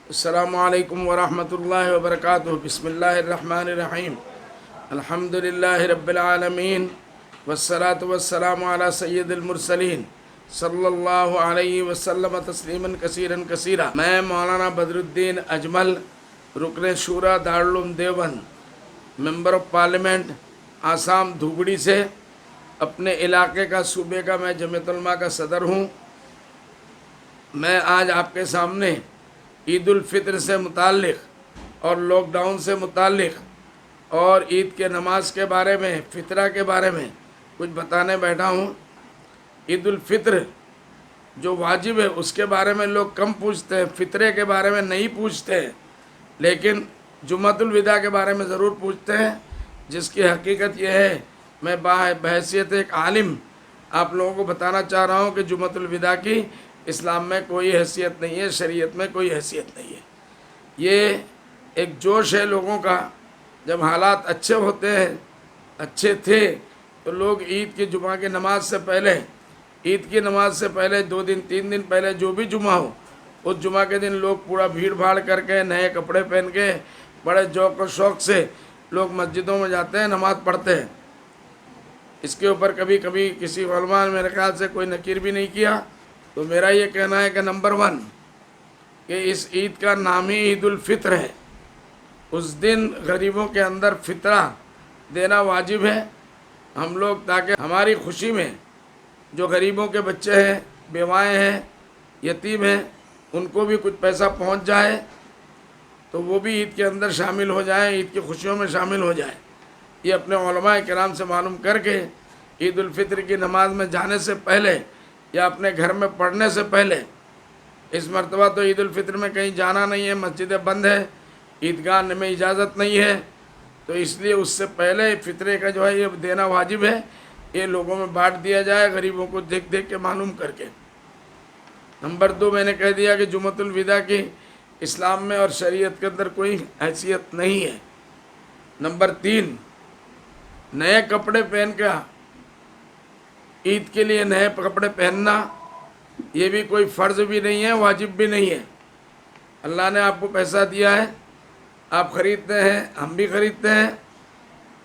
السلام علیکم ورحمۃ اللہ وبرکاتہ۔ بسم اللہ الرحمن الرحیم۔ الحمد للہ رب العالمین والصلاة والسلام علی سید المرسلین صلی اللہ علیہ وسلم تسلیما کثیرا کثیرا۔ میں مولانا بدر الدین اجمل، رکن شورا Darul Uloom Deoband, member of parliament Assam Dhubri سے، اپنے علاقے کا صوبے کا میں جمعیت علماء کا صدر ہوں۔ میں آج آپ کے سامنے عید الفطر سے متعلق اور لاک ڈاؤن سے متعلق اور عید کے نماز کے بارے میں، فطرہ کے بارے میں کچھ بتانے بیٹھا ہوں۔ عید الفطر جو واجب ہے اس کے بارے میں لوگ کم پوچھتے ہیں، فطرے کے بارے میں نہیں پوچھتے ہیں، لیکن جمعۃ الوداع کے بارے میں ضرور پوچھتے ہیں، جس کی حقیقت یہ ہے میں بحیثیت ایک عالم آپ لوگوں کو بتانا چاہ رہا ہوں کہ جمعۃ الوداع کی اسلام میں کوئی حیثیت نہیں ہے، شریعت میں کوئی حیثیت نہیں ہے۔ یہ ایک جوش ہے لوگوں کا، جب حالات اچھے ہوتے ہیں، اچھے تھے تو لوگ عید کی جمعہ کی نماز سے پہلے، عید کی نماز سے پہلے 2 دن 3 دن پہلے جو بھی جمعہ ہو، اس جمعہ کے دن لوگ پورا بھیڑ بھاڑ کر کے نئے کپڑے پہن کے بڑے ذوق و شوق سے لوگ مسجدوں میں جاتے ہیں، نماز پڑھتے ہیں۔ اس کے اوپر کبھی کبھی کسی علماء نے میرے خیال سے کوئی نکیر بھی نہیں کیا۔ تو میرا یہ کہنا ہے کہ نمبر 1 کہ اس عید کا نام ہی عید الفطر ہے۔ اس دن غریبوں کے اندر فطرہ دینا واجب ہے۔ ہم لوگ تاکہ ہماری خوشی میں جو غریبوں کے بچے ہیں، بیوائیں ہیں، یتیم ہیں، ان کو بھی کچھ پیسہ پہنچ جائے تو وہ بھی عید کے اندر شامل ہو جائیں، عید کی خوشیوں میں شامل ہو جائیں۔ یہ اپنے علماء کرام سے معلوم کر کے عید الفطر کی نماز میں جانے سے پہلے یا اپنے گھر میں پڑھنے سے پہلے، اس مرتبہ تو عید الفطر میں کہیں جانا نہیں ہے، مسجدیں بند ہے، عیدگاہ میں اجازت نہیں ہے، تو اس لیے اس سے پہلے فطرے کا جو ہے یہ دینا واجب ہے۔ یہ لوگوں میں بانٹ دیا جائے، غریبوں کو دیکھ دیکھ کے معلوم کر کے۔ نمبر 2 میں نے کہہ دیا کہ جمعۃ الوداع کی اسلام میں اور شریعت کے اندر کوئی حیثیت نہیں ہے۔ نمبر 3 نئے کپڑے پہن کے عید کے لیے نئے کپڑے پہننا یہ بھی کوئی فرض بھی نہیں ہے، واجب بھی نہیں ہے۔ اللہ نے آپ کو پیسہ دیا ہے، آپ خریدتے ہیں، ہم بھی خریدتے ہیں،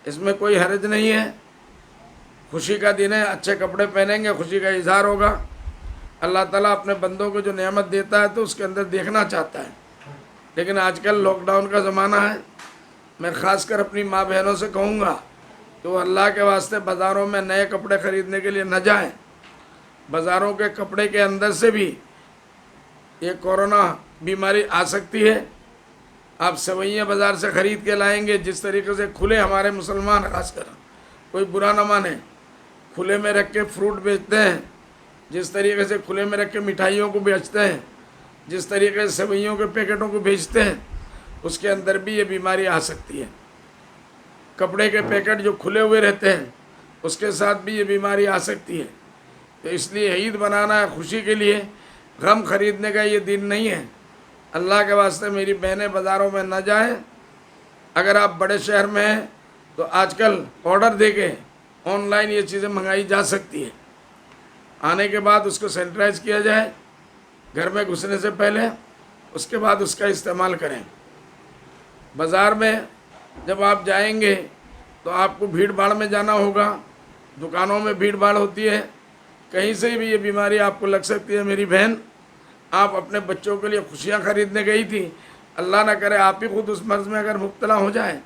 اس میں کوئی حرج نہیں ہے۔ خوشی کا دن ہے، اچھے کپڑے پہنیں گے، خوشی کا اظہار ہوگا۔ اللہ تعالیٰ اپنے بندوں کو جو نعمت دیتا ہے تو اس کے اندر دیکھنا چاہتا ہے، لیکن آج کل لاک ڈاؤن کا زمانہ ہے۔ میں خاص کر اپنی ماں بہنوں سے کہوں گا کہ وہ اللہ کے واسطے بازاروں میں نئے کپڑے خریدنے کے لیے نہ جائیں۔ بازاروں کے کپڑے کے اندر سے بھی یہ کورونا بیماری آ سکتی ہے۔ آپ سوئیاں بازار سے خرید کے لائیں گے، جس طریقے سے کھلے ہمارے مسلمان خاص کر، کوئی برا نہ مانے، کھلے میں رکھ کے فروٹ بیچتے ہیں، جس طریقے سے کھلے میں رکھ کے مٹھائیوں کو بیچتے ہیں، جس طریقے سے سوئیوں کے پیکٹوں کو بیچتے ہیں، اس کے اندر بھی یہ بیماری آ سکتی ہے۔ کپڑے کے پیکٹ جو کھلے ہوئے رہتے ہیں اس کے ساتھ بھی یہ بیماری آ سکتی ہے۔ تو اس لیے عید منانا ہے خوشی کے لیے، غم خریدنے کا یہ دن نہیں ہے۔ اللہ کے واسطے میری بہنیں بازاروں میں نہ جائیں۔ اگر آپ بڑے شہر میں ہیں تو آج کل آرڈر دے کے آن لائن یہ چیزیں منگائی جا سکتی ہے۔ آنے کے بعد اس کو سینیٹائز کیا جائے گھر میں گھسنے سے پہلے، اس کے بعد اس کا استعمال کریں۔ بازار میں جب آپ جائیں گے تو آپ کو بھیڑ بھاڑ میں جانا ہوگا، دکانوں میں بھیڑ بھاڑ ہوتی ہے، کہیں سے بھی یہ بیماری آپ کو لگ سکتی ہے۔ میری بہن، آپ اپنے بچوں کے لیے خوشیاں خریدنے گئی تھی، اللہ نہ کرے آپ ہی خود اس مرض میں اگر مبتلا ہو جائیں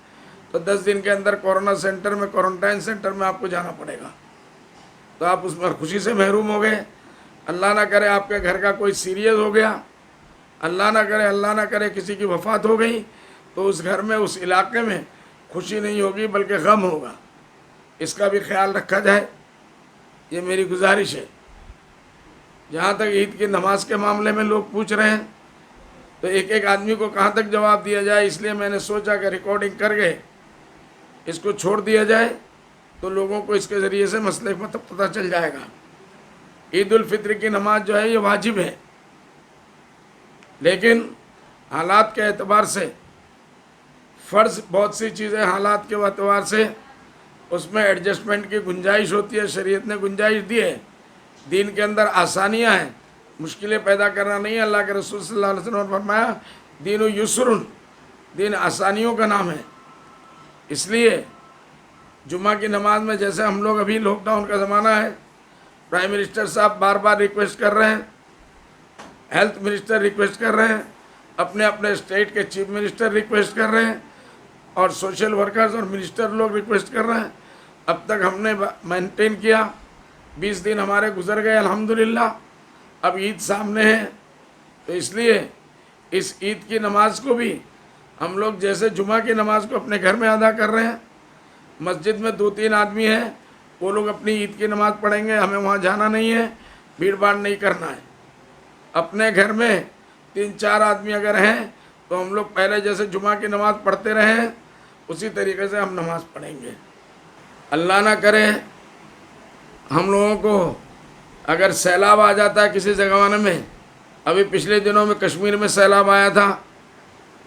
تو 10 دن کے اندر کورونا سینٹر میں، کوارنٹائن سینٹر میں آپ کو جانا پڑے گا، تو آپ اس میں خوشی سے محروم ہو گئے۔ اللہ نہ کرے آپ کے گھر کا کوئی سیریس ہو گیا، اللہ نہ کرے کسی کی وفات ہو گئی، تو اس گھر میں، اس علاقے میں خوشی نہیں ہوگی بلکہ غم ہوگا۔ اس کا بھی خیال رکھا جائے، یہ میری گزارش ہے۔ جہاں تک عید کی نماز کے معاملے میں لوگ پوچھ رہے ہیں تو ایک ایک آدمی کو کہاں تک جواب دیا جائے، اس لیے میں نے سوچا کہ ریکارڈنگ کر کے اس کو چھوڑ دیا جائے تو لوگوں کو اس کے ذریعے سے مسئلے پتہ چل جائے گا۔ عید الفطر کی نماز جو ہے یہ واجب ہے، لیکن حالات کے اعتبار سے فرض بہت سی چیزیں حالات کے اعتبار سے اس میں ایڈجسٹمنٹ کی گنجائش ہوتی ہے، شریعت نے گنجائش دی ہے۔ دین کے اندر آسانیاں ہیں، مشکلیں پیدا کرنا نہیں ہے۔ اللہ کے رسول صلی اللہ علیہ وسلم نے فرمایا دین و یسرن، دین آسانیوں کا نام ہے۔ اس لیے جمعہ کی نماز میں جیسے ہم لوگ ابھی لاک ڈاؤن کا زمانہ ہے، پرائم منسٹر صاحب بار بار ریکویسٹ کر رہے ہیں، ہیلتھ منسٹر ریکویسٹ کر رہے ہیں، اپنے اپنے اسٹیٹ کے چیف منسٹر ریکویسٹ کر رہے ہیں، اور سوشل ورکرز اور منسٹر لوگ ریکویسٹ کر رہے ہیں۔ اب تک ہم نے مینٹین کیا، 20 دن ہمارے گزر گئے الحمدللہ، اب عید سامنے ہے، تو اس لیے اس عید کی نماز کو بھی ہم لوگ جیسے جمعہ کی نماز کو اپنے گھر میں ادا کر رہے ہیں، مسجد میں 2-3 آدمی ہیں، وہ لوگ اپنی عید کی نماز پڑھیں گے، ہمیں وہاں جانا نہیں ہے، بھیڑ بھاڑ نہیں کرنا ہے۔ اپنے گھر میں 3-4 آدمی اگر ہیں تو ہم لوگ پہلے جیسے جمعہ کی نماز پڑھتے رہے ہیں اسی طریقے سے ہم نماز پڑھیں گے۔ اللہ نہ کرے ہم لوگوں کو اگر سیلاب آ جاتا ہے کسی زمانے میں، ابھی پچھلے دنوں میں کشمیر میں سیلاب آیا تھا،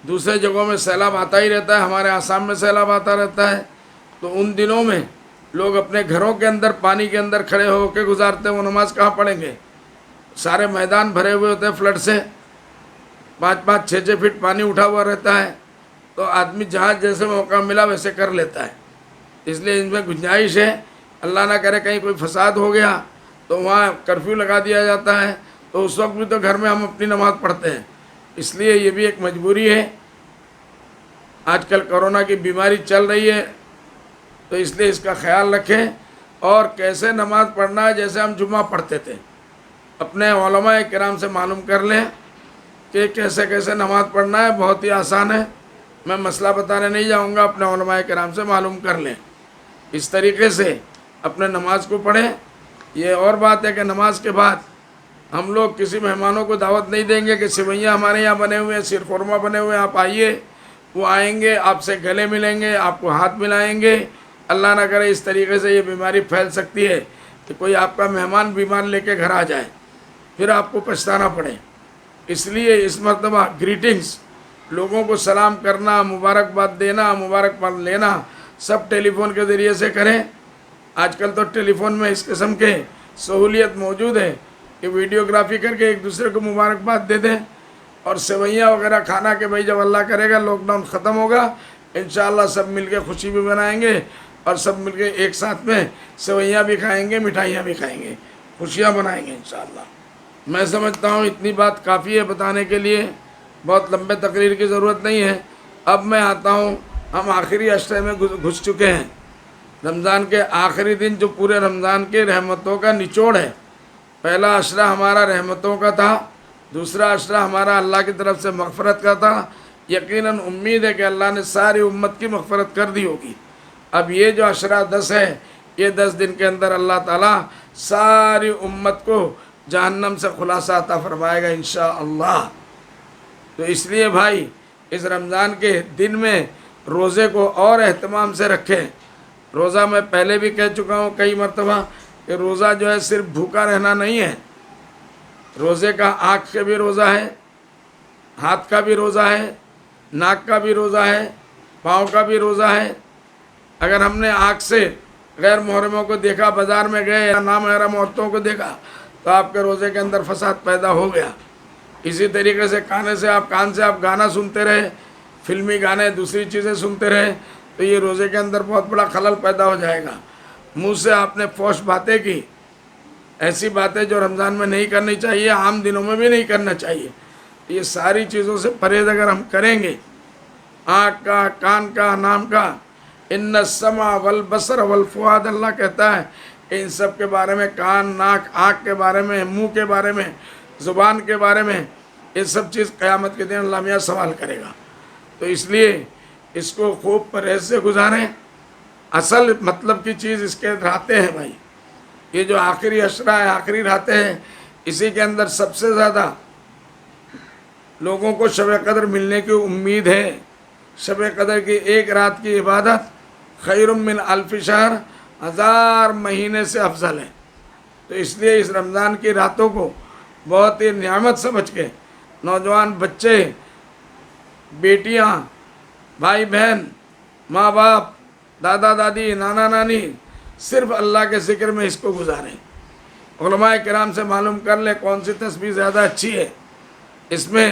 دوسرے جگہوں میں سیلاب آتا ہی رہتا ہے، ہمارے آسام میں سیلاب آتا رہتا ہے، تو ان دنوں میں لوگ اپنے گھروں کے اندر پانی کے اندر کھڑے ہو کے گزارتے ہیں، وہ نماز کہاں پڑھیں گے؟ سارے میدان بھرے ہوئے ہوتے ہیں فلڈ سے، 5-5 6-6 فٹ پانی اٹھا ہوا رہتا ہے، تو آدمی جہاں جیسے موقع ملا ویسے کر لیتا ہے۔ اس لیے ان میں گنجائش ہے، اللہ نہ کرے کہیں کوئی فساد ہو گیا تو وہاں کرفیو لگا دیا جاتا ہے، تو اس وقت بھی تو گھر میں ہم اپنی نماز پڑھتے ہیں۔ اس لیے یہ بھی ایک مجبوری ہے، آج کل کورونا کی بیماری چل رہی ہے، تو اس لیے اس کا خیال رکھیں، اور کیسے نماز پڑھنا ہے جیسے ہم جمعہ پڑھتے تھے اپنے علماء کرام سے معلوم کر لیں کہ کیسے کیسے نماز پڑھنا ہے، بہت ہی آسان ہے، میں مسئلہ بتانے نہیں جاؤں گا، اپنے علماء کرام سے معلوم کر لیں، اس طریقے سے اپنے نماز کو پڑھیں۔ یہ اور بات ہے کہ نماز کے بعد ہم لوگ کسی مہمانوں کو دعوت نہیں دیں گے کہ سوئیاں ہمارے یہاں بنے ہوئے ہیں، سیر خورمہ بنے ہوئے ہیں، آپ آئیے، وہ آئیں گے، آپ سے گلے ملیں گے، آپ کو ہاتھ ملائیں گے۔ اللہ نہ کرے اس طریقے سے یہ بیماری پھیل سکتی ہے کہ کوئی آپ کا مہمان بیمار لے کے گھر آ جائے، پھر آپ کو پچھتانا پڑے۔ اس لیے اس مرتبہ گریٹنگز، لوگوں کو سلام کرنا، مبارکباد دینا، مبارکباد لینا، سب ٹیلی فون کے ذریعے سے کریں۔ آج کل تو ٹیلی فون میں اس قسم کے سہولیت موجود ہے کہ ویڈیوگرافی کر کے ایک دوسرے کو مبارکباد دے دیں، اور سوئیاں وغیرہ کھانا کہ بھائی جب اللہ کرے گا لاک ڈاؤن ختم ہوگا انشاءاللہ سب مل کے خوشی بھی منائیں گے، اور سب مل کے ایک ساتھ میں سوئیاں بھی کھائیں گے، مٹھائیاں بھی کھائیں گے، خوشیاں منائیں گے انشاءاللہ۔ میں سمجھتا ہوں اتنی بات کافی ہے بتانے کے لیے، بہت لمبے تقریر کی ضرورت نہیں ہے۔ اب میں آتا ہوں، ہم آخری عشرے میں گھس چکے ہیں، رمضان کے آخری دن جو پورے رمضان کے رحمتوں کا نچوڑ ہے۔ پہلا عشرہ ہمارا رحمتوں کا تھا، دوسرا عشرہ ہمارا اللہ کی طرف سے مغفرت کا تھا، یقیناً امید ہے کہ اللہ نے ساری امت کی مغفرت کر دی ہوگی۔ اب یہ جو عشرہ 10 ہے، یہ 10 دن کے اندر اللہ تعالیٰ ساری امت کو جہنم سے خلاصہ عطا فرمائے گا انشاءاللہ۔ تو اس لیے بھائی اس رمضان کے دن میں روزے کو اور اہتمام سے رکھیں۔ روزہ میں پہلے بھی کہہ چکا ہوں کئی مرتبہ کہ روزہ جو ہے صرف بھوکا رہنا نہیں ہے، روزے کا آنکھ کا بھی روزہ ہے، ہاتھ کا بھی روزہ ہے، ناک کا بھی روزہ ہے، پاؤں کا بھی روزہ ہے۔ اگر ہم نے آنکھ سے غیر محرموں کو دیکھا، بازار میں گئے یا نامحرم عورتوں کو دیکھا، تو آپ کے روزے کے اندر فساد پیدا ہو گیا۔ اسی طریقے سے کان سے آپ گانا سنتے رہے، فلمی گانے، دوسری چیزیں سنتے رہے، تو یہ روزے کے اندر بہت بڑا خلل پیدا ہو جائے گا۔ منہ سے آپ نے فحش باتیں کی، ایسی باتیں جو رمضان میں نہیں کرنی چاہیے، عام دنوں میں بھی نہیں کرنا چاہیے، یہ ساری چیزوں سے پرہیز اگر ہم کریں گے، آنکھ کا، کان کا، نام کا، ان السمع والبصر والفؤاد، اللہ کہتا ہے کہ ان سب کے بارے میں، کان، ناک، آنکھ کے بارے میں، منہ کے بارے میں، زبان کے بارے میں، یہ سب چیز قیامت کے دن اللہ میاں سوال کرے گا۔ تو اس لیے اس کو خوب پرہیز سے گزاریں۔ اصل مطلب کی چیز اس کے راتیں ہیں بھائی، یہ جو آخری عشرہ ہے، آخری راتیں ہیں، اسی کے اندر سب سے زیادہ لوگوں کو شب قدر ملنے کی امید ہے۔ شب قدر کی ایک رات کی عبادت خیر من الف شہر، 1000 مہینے سے افضل ہے۔ تو اس لیے اس رمضان کی راتوں کو بہت ہی نعمت سمجھ کے نوجوان بچے، بیٹیاں، بھائی بہن، ماں باپ، دادا دادی، نانا نانی، صرف اللہ کے ذکر میں اس کو گزاریں۔ علماء کرام سے معلوم کر لیں کون سی تسبیح زیادہ اچھی ہے۔ اس میں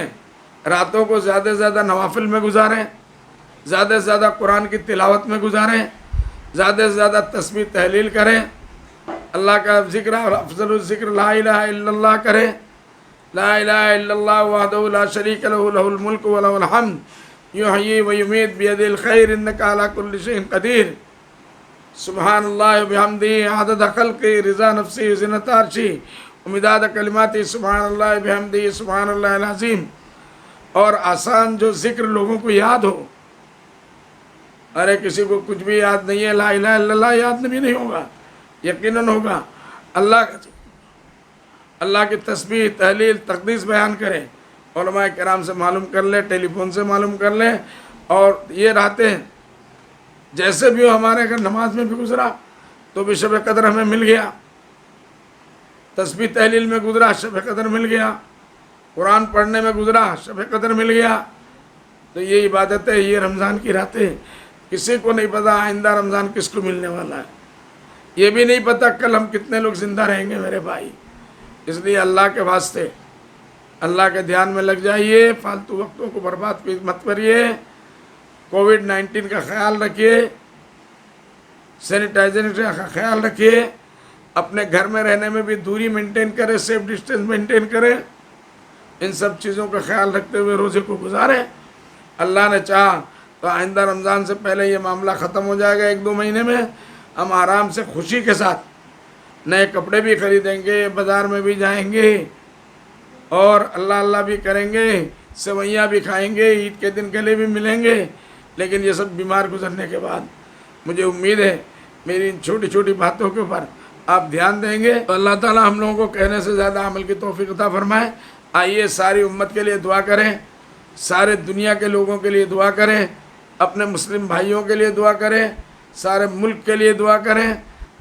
راتوں کو زیادہ سے زیادہ نوافل میں گزاریں، زیادہ سے زیادہ قرآن کی تلاوت میں گزاریں، زیادہ سے زیادہ تسبیح تحلیل کریں، اللہ کا ذکر اور افضل الذکر لا الہ الا اللہ کریں، لا الہ الا اللہ وحدہ لا شریک لہ لہ الملک و لہ الحمد یحیی و یمیت بیدہ الخیر انک علی کل شیء قدیر، سبحان اللہ بحمدہ عدد خلقہ رضا نفسی زنۃ عرشہ ومداد کلماتہ، سبحان اللہ بحمدہ سبحان اللہ العظیم۔ اور آسان جو ذکر لوگوں کو یاد ہو، ارے کسی کو کچھ بھی یاد نہیں ہے، لا الہ الا اللہ یاد بھی نہیں ہوگا، یقیناً ہوگا، اللہ کی تسبیح تحلیل تقدیس بیان کریں، علماء کرام سے معلوم کر لیں، ٹیلی فون سے معلوم کر لیں، اور یہ راتیں جیسے بھی ہو، ہمارے اگر نماز میں بھی گزرا تو بھی شب قدر ہمیں مل گیا، تسبیح تحلیل میں گزرا شب قدر مل گیا، قرآن پڑھنے میں گزرا شب قدر مل گیا۔ تو یہ عبادت ہے، یہ رمضان کی راتیں، کسی کو نہیں پتا آئندہ رمضان کس کو ملنے والا ہے، یہ بھی نہیں پتا کل ہم کتنے لوگ زندہ رہیں گے میرے بھائی۔ اس لیے اللہ کے واسطے اللہ کے دھیان میں لگ جائیے، فالتو وقتوں کو برباد مت کریے، کووڈ-19 کا خیال رکھیے، سینیٹائزیشن کا خیال رکھیے، اپنے گھر میں رہنے میں بھی دوری مینٹین کرے، سیف ڈسٹینس مینٹین کرے، ان سب چیزوں کا خیال رکھتے ہوئے روزے کو گزارے۔ اللہ نے چاہا تو آئندہ رمضان سے پہلے یہ معاملہ ختم ہو جائے گا، 1-2 مہینے میں ہم آرام سے خوشی کے ساتھ نئے کپڑے بھی خریدیں گے، بازار میں بھی جائیں گے، اور اللہ بھی کریں گے، سوئیاں بھی کھائیں گے، عید کے دن گلے بھی ملیں گے۔ لیکن یہ سب بیمار گزرنے کے بعد مجھے امید ہے میری ان چھوٹی چھوٹی باتوں کے اوپر آپ دھیان دیں گے تو اللہ تعالی ہم لوگوں کو کہنے سے زیادہ عمل کی توفیق عطا فرمائے۔ آئیے ساری امت کے لیے دعا کریں، سارے دنیا کے لوگوں کے لیے دعا کریں، اپنے مسلم بھائیوں کے لیے دعا کریں، سارے ملک کے لیے دعا کریں۔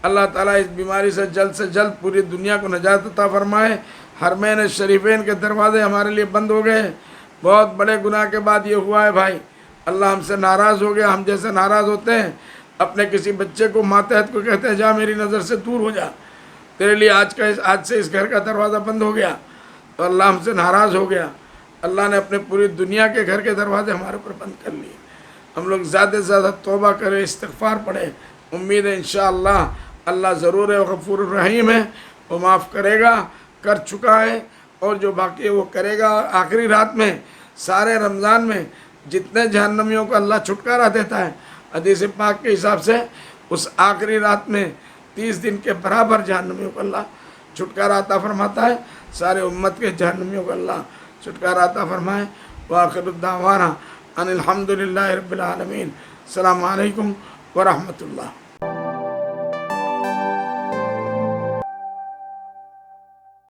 اللہ تعالیٰ اس بیماری سے جلد پوری دنیا کو نجات عطا فرمائے۔ حرمین شریفین کے دروازے ہمارے لیے بند ہو گئے، بہت بڑے گناہ کے بعد یہ ہوا ہے بھائی، اللہ ہم سے ناراض ہو گیا۔ ہم جیسے ناراض ہوتے ہیں اپنے کسی بچے کو ماتحت کو کہتے ہیں جا میری نظر سے دور ہو جا، تیرے لیے آج سے اس گھر کا دروازہ بند ہو گیا، تو اللہ ہم سے ناراض ہو گیا۔ اللہ نے اپنے پوری دنیا کے گھر کے دروازے ہمارے اوپر بند کر لیے۔ ہم لوگ زیادہ سے زیادہ توبہ کریں، استغفار پڑھیں، امید ہے انشاءاللہ اللہ ضرور ہے، غفور الرحیم ہے، وہ معاف کرے گا، کر چکا ہے، اور جو باقی ہے وہ کرے گا۔ آخری رات میں سارے رمضان میں جتنے جہنمیوں کو اللہ چھٹکارا دیتا ہے، حدیث پاک کے حساب سے اس آخری رات میں 30 دن کے برابر جہنمیوں کو اللہ چھٹکارا عطا فرماتا ہے۔ سارے امت کے جہنمیوں کو اللہ چھٹکارا عطا فرمائے۔ وآخر الدعوانا ان الحمدللہ رب العالمین۔ السلام علیکم ورحمۃ اللہ۔